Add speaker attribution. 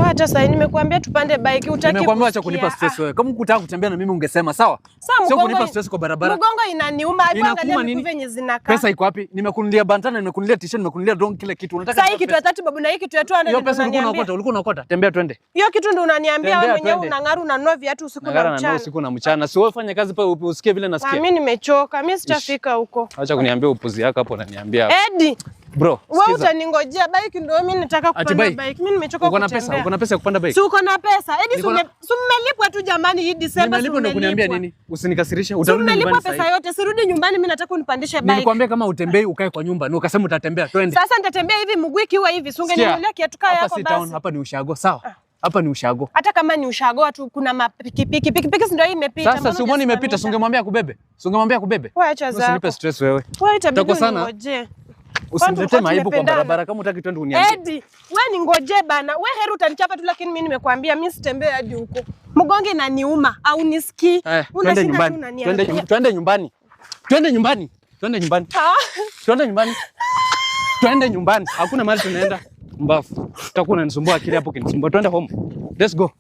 Speaker 1: Hata sasa nimekuambia tupande bike utaki.
Speaker 2: Nimekuambia acha kunipa stress wewe. Kama ukitaka kutembea na mimi ungesema sawa. Sio kunipa stress kwa barabara.
Speaker 1: Mgongo inaniuma. Hebu angalia miguu venye zinakaa.
Speaker 2: Pesa iko wapi? Nimekunulia bantana, nimekunulia t-shirt, nimekunulia dong kila kitu.
Speaker 1: Unataka sasa hii kitu ya 30 babu na hii kitu ya 200.
Speaker 2: Hiyo pesa ulikuwa unaokota. Tembea twende.
Speaker 1: Hiyo kitu ndio unaniambia wewe mwenyewe unang'aru unanunua viatu usiku na mchana.
Speaker 2: Ngara na usiku na mchana. Si wewe fanya kazi pale usikie vile nasikia.
Speaker 1: Mimi nimechoka. Mimi sitafika huko.
Speaker 2: Acha kuniambia upuzi yako hapo unaniambia.
Speaker 1: Edi.
Speaker 2: Bro,
Speaker 1: wewe utaningojea bike ndio mimi nataka kupanda bike. Mimi nimechoka kutembea.
Speaker 2: Uko na pesa ya kupanda bike?
Speaker 1: Si uko na pesa. Edi mmelipwa tu jamani hii December.
Speaker 2: Nimelipwa ndio kuniambia nini? Usinikasirishe. Utarudi nyumbani sasa.
Speaker 1: Nimelipwa pesa yote. Sirudi nyumbani mimi nataka unipandishe bike.
Speaker 2: Nilikwambia kama utembei ukae kwa nyumba. Na ukasema utatembea twende.
Speaker 1: Sasa nitatembea hivi mguu ikiwa hivi. Si ungeninunulia kiatu kaya yako basi.
Speaker 2: Hapa ni ushago, sawa? Hapa ni ushago.
Speaker 1: Hata kama ni ushago tu kuna mapikipiki. Pikipiki ndio hii imepita.
Speaker 2: Sasa si umeona imepita, ungemwambia kubebe. Ungemwambia kubebe.
Speaker 1: Wewe acha zako.
Speaker 2: Usinipe stress wewe.
Speaker 1: Wewe itabidi ungoje.
Speaker 2: Usiniletee maibu kwa barabara kama unataka twende uniambie.
Speaker 1: Edi, wewe ni ngoje bana. Wewe heri utanichapa tu lakini mimi nimekwambia mimi sitembee hadi huko. Mgongo inaniuma au nisikii.
Speaker 2: Twende nyumbani. Twende nyumbani. Twende nyumbani. Twende nyumbani. Twende nyumbani. Twende nyumbani. Hakuna mahali tunaenda. Mbafu. Utakuwa unanisumbua akili hapo kinisumbua. Twende home. Let's go.